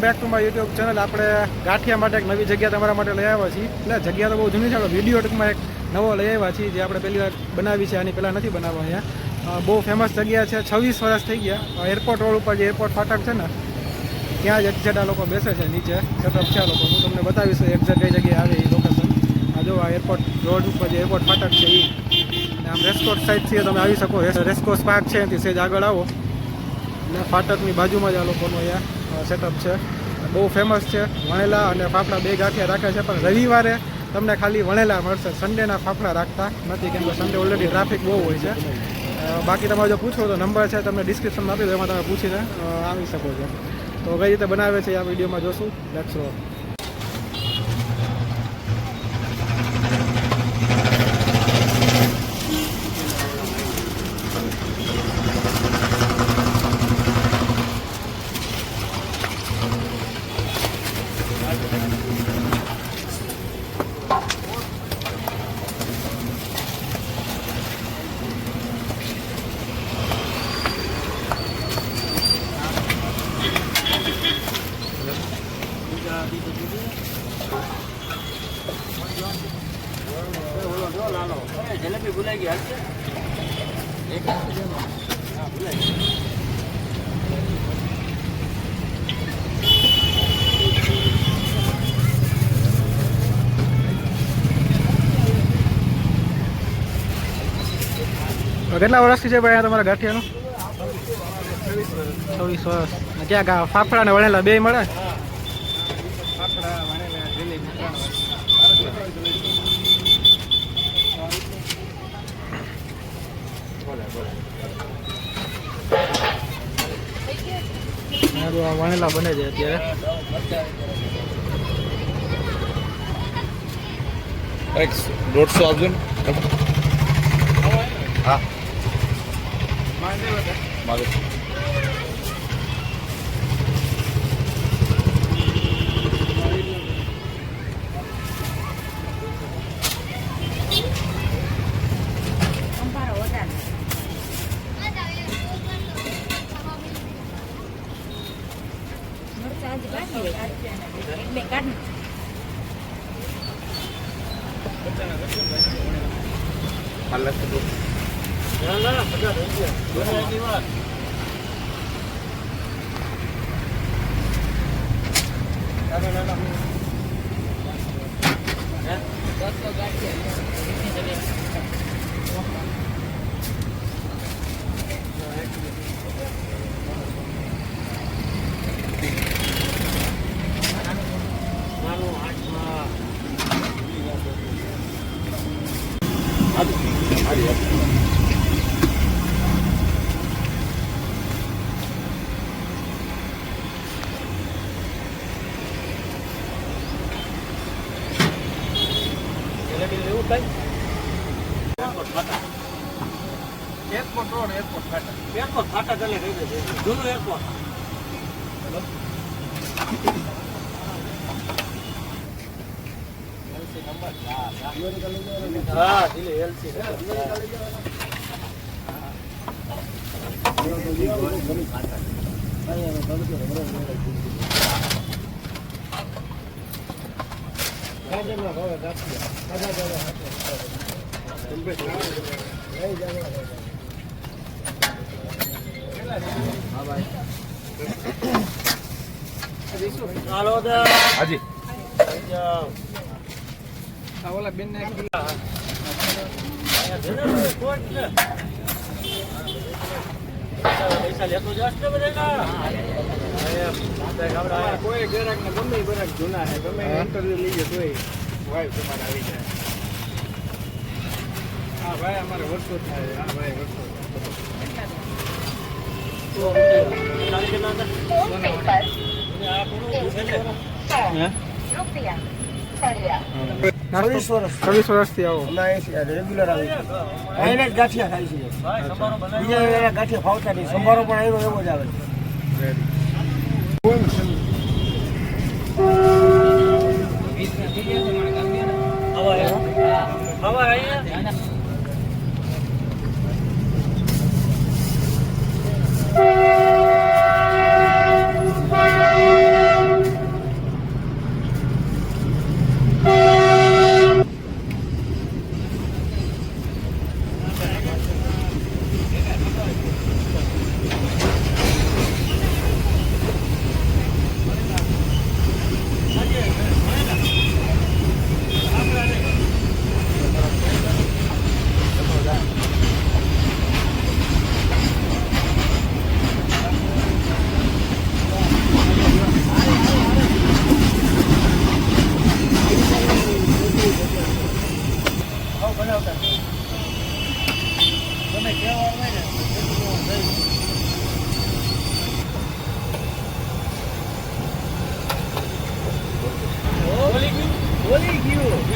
Back to my YouTube channel. આપણે ગાંઠિયા માટે એક નવી જગ્યા તમારા માટે લઈ આવ્યા છીએ. એટલે જગ્યા તો બહુ જૂની છે, આપણે વિડીયો ટૂંકમાં એક નવો લઈ આવ્યા છીએ જે આપણે પહેલી વાર બનાવી છે, આની પહેલાં નથી બનાવવા. અહીંયા બહુ ફેમસ જગ્યા છે, 26 વર્ષ થઈ ગયા. એરપોર્ટ રોડ ઉપર જે એરપોર્ટ ફાટક છે ને ત્યાં જ એક્ઝેક્ટ આ લોકો બેસે છે, નીચે સેટઅપ છે આ લોકો. હું તમને બતાવીશ એક્ઝેક્ટ કઈ જગ્યાએ આવે એ લોકેશન. આ જો આ એરપોર્ટ રોડ ઉપર જે એરપોર્ટ ફાટક છે એ, અને આમ રેસકોર્સ સાઈડથી તમે આવી શકો. રેસકોર્સ પાર્ક છે એનાથી સેજ આગળ આવો અને ફાટકની બાજુમાં જ આ લોકોનું અહીંયા સેટઅપ છે. બહુ ફેમસ છે. વણેલા અને ફાફડા બે ગાંઠિયા રાખે છે, પણ રવિવારે તમને ખાલી વણેલા મળશે. સન્ડેના ફાફડા રાખતા નથી, કેમ કે સન્ડે ઓલરેડી ટ્રાફિક બહુ હોય છે. બાકી તમારે જો પૂછો તો નંબર છે તમને ડિસ્ક્રિપ્શનમાં આપી દો, એમાં તમે પૂછીને આવી શકો છો. તો કઈ રીતે બનાવે છે આ વિડીયોમાં જોશું. Let's go. જલેબી ભૂલાઈ ગઈ હાલશે એક ભૂલાઈ ગઈ. કેટલા વર્ષથી છે ભાઈ તમારા ગાંઠિયાનું? 26 વર્ષ. ક્યાં ફાફડા ને વણેલા બે મળે? વણેલા બને છે અત્યારે. ₹150 આપજો ને. હા મારે એરપોર્ટ રોડ એરપોર્ટ ફાટા ચાલે રહી છે જૂનું એરપોર્ટ. હા એલસી હાજી ઓલા બેન ને પૈસા લેતો જશે બધા. કોઈ ગ્રાહક ને ગમે ગ્રાહક જૂના છે, ગમે ઇન્ટરવ્યુ લઈએ તોય ભાઈ તમારે આવી જાય. હા ભાઈ અમારે વર્ષો થાય. હા ભાઈ વર્ષો. ₹20 વર્ષથી આવો. રેગ્યુલર આવી એને જ ગાંઠિયા ખાય છે. બીજા ગાંઠિયા ફાવતા નહીં. સંભારો પણ એવો એવો જ આવે છે.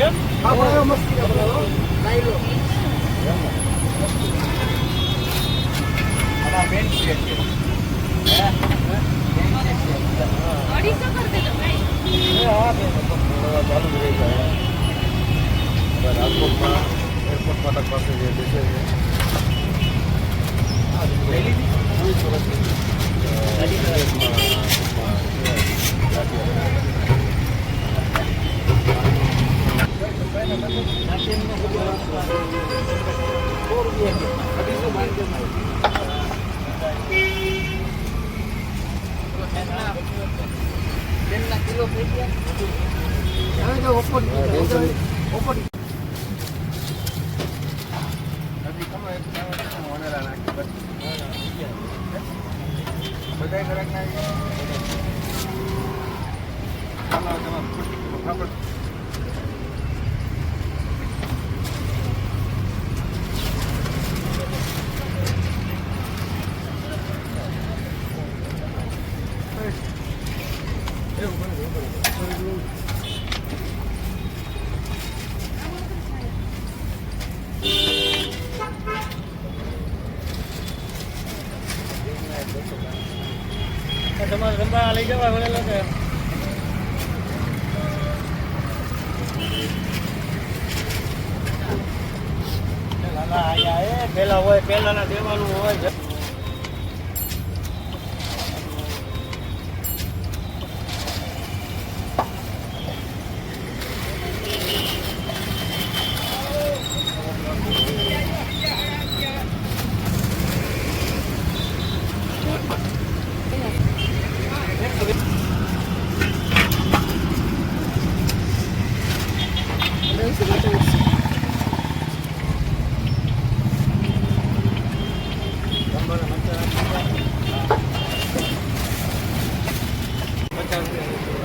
આ બનાવો મસ્તી ના બનાવો લાઈ લો આના મેન છે કે ચાલુ જ રહી જાય રાજકોટમાં એરપોર્ટ ફાટક પાસે જે બેસે છે હવે તો ઓપન ઓપન બધા ગ્રાહક ના તમારે રંબા લઈ જવા વળેલા છે પેલા હોય પેલાના દેવાનું હોય ₹50